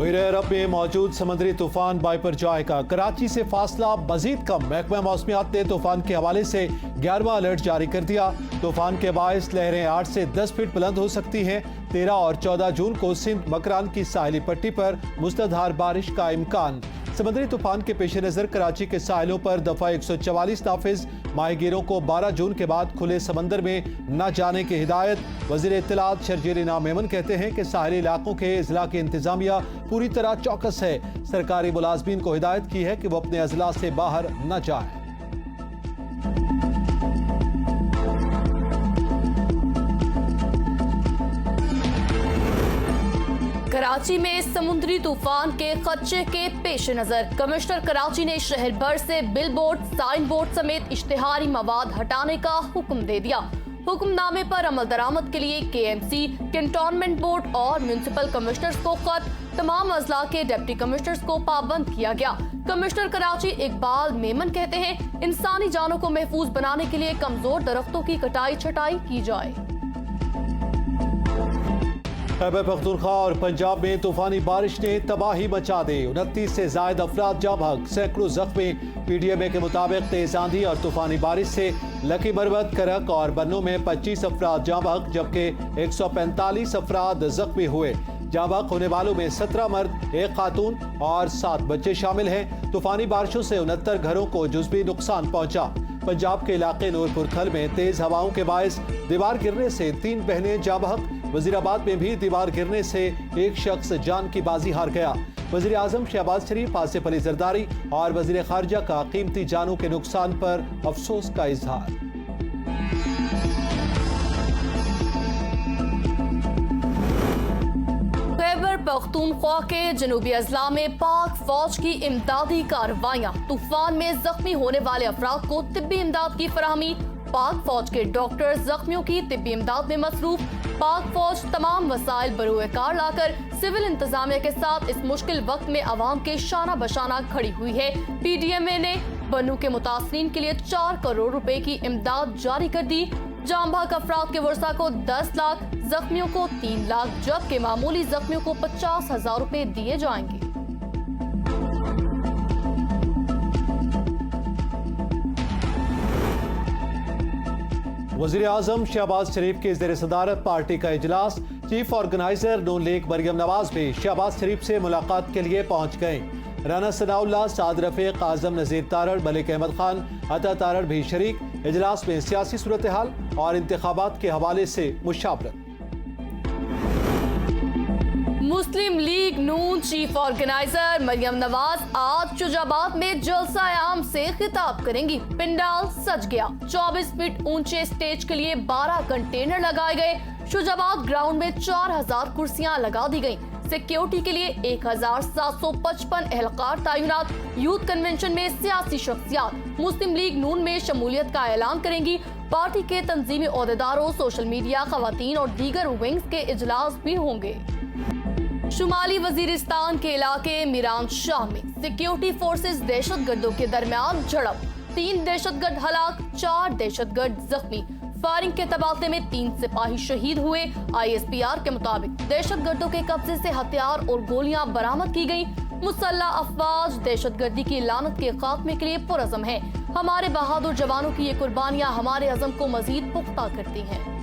बहर अरब में मौजूद समुद्री तूफान बाई पर जाएगा। कराची से फासला मजीद कम। महकमा मौसमियात ने तूफान के हवाले से 11वां अलर्ट जारी कर दिया। तूफान के बायस लहरें 8 से 10 फीट बुलंद हो सकती हैं। 13 और 14 जून को सिंध मकरान की साहिली पट्टी पर मुसलधार बारिश का इम्कान। समुद्री तूफान के पेश नज़र कराची के साहिलों पर दफा 144 नाफिज। माहीगीरों को 12 जून के बाद खुले समंदर में न जाने की हिदायत। वज़ीर इत्तलात शर्जील इनाम मेमन कहते हैं कि साहिली इलाकों के अजला की इंतजामिया पूरी तरह चौकस है। सरकारी मुलाजमीन को हिदायत की है कि वो अपने अजला से बाहर न जाएं। कराची में समुद्री तूफान के खदशे के पेश नजर कमिश्नर कराची ने शहर भर से बिल बोर्ड, साइन बोर्ड समेत इश्तिहारी मवाद हटाने का हुक्म दे दिया। हुक्मनामे पर अमल दरामद के लिए KMC, कैंटोनमेंट बोर्ड और म्यूनिसिपल कमिश्नर्स को खत, तमाम अजला के डिप्टी कमिश्नर्स को पाबंद किया गया। कमिश्नर कराची इकबाल मेमन कहते हैं, इंसानी जानों को महफूज बनाने के लिए कमजोर दरख्तों की कटाई छटाई की जाए। खैबर पख्तूनख्वा और पंजाब में तूफानी बारिश ने तबाही मचा दी। 29 से ज्यादा अफराद जाँ बहक, सैकड़ों जख्मी। PDMA के मुताबिक तेज आंधी और तूफानी बारिश से लकी मरवत, करक और बन्नू में 25 अफराद जाँ बहक जबकि 145 अफराद जख्मी हुए। जाँ बहक होने वालों में 17 मर्द, 1 खातून और 7 बच्चे शामिल हैं। तूफानी बारिशों से 69 घरों को जुज़वी नुकसान पहुंचा। पंजाब के इलाके नूरपुर खल में तेज हवाओं के बायस दीवार गिरने से 3 बहनें जाँ बहक। वजीराबाद में भी दीवार गिरने से एक शख्स जान की बाजी हार गया। वजीर आजम शहबाज शरीफ, आसिफ अली जरदारी और वजीर खारजा का कीमती जानों के नुकसान पर अफसोस का इजहार। खैबर पख्तूनख्वा के जनूबी अजला में पाक फौज की इमदादी कार्रवाइयां। तूफान में जख्मी होने वाले अफराद को तिब्बी इमदाद की फराहमी। पाक फौज के डॉक्टर जख्मियों की तिब्बी इमदाद में मसरूफ। पाक फौज तमाम वसाइल बरूए कार लाकर सिविल इंतजामिया के साथ इस मुश्किल वक्त में अवाम के शाना बशाना खड़ी हुई है। PDMA ने बन्नू के मुतासरीन के लिए 4 करोड़ रुपए की इमदाद जारी कर दी। जाँ बहक अफराद के वर्सा को 10 लाख, जख्मियों को 3 लाख जबकि मामूली जख्मियों को 50,000 रुपए दिए जाएंगे। वज़ीर आज़म शहबाज शरीफ की ज़ेर सदारत पार्टी का इजलास। चीफ ऑर्गेनाइजर नून लीग मरियम नवाज भी शहबाज शरीफ से मुलाकात के लिए पहुंच गए। राना सनाउल्लाह, साद रफीक, आजम नज़ीर तारड़, मलिक अहमद खान, अता तारड़ भी शरीक। इजलास में सियासी सूरत हाल और इंतखाबात के हवाले से मुशावरत। मुस्लिम लीग नून चीफ ऑर्गेनाइजर मरियम नवाज आज शुजाबाद में जलसा आम से खिताब करेंगी। पिंडाल सज गया। 24 फीट ऊंचे स्टेज के लिए 12 कंटेनर लगाए गए। शुजाबाद ग्राउंड में 4000 कुर्सियां लगा दी गईं। सिक्योरिटी के लिए 1755 एहलकार तैनात। यूथ कन्वेंशन में सियासी शख्सियात मुस्लिम लीग नून में शमूलियत का ऐलान करेंगी। पार्टी के तंजीमी ओहदेदारों, सोशल मीडिया, खवातीन और दीगर विंग्स के इजलास भी होंगे। शुमाली वजीरिस्तान के इलाके मीरान शाह में सिक्योरिटी फोर्सेस दहशतगर्दों के दरमियान झड़प। 3 दहशतगर्द हलाक, 4 दहशतगर्द जख्मी। फायरिंग के तबादले में 3 सिपाही शहीद हुए। ISPR के मुताबिक दहशतगर्दों के कब्जे से हथियार और गोलियां बरामद की गयी। मुसल्लह अफवाज दहशतगर्दी की लानत के खात्मे के लिए पुरअज़म है। हमारे बहादुर जवानों की ये कुर्बानियां हमारे अज़म को मजीद पुख्ता करती हैं।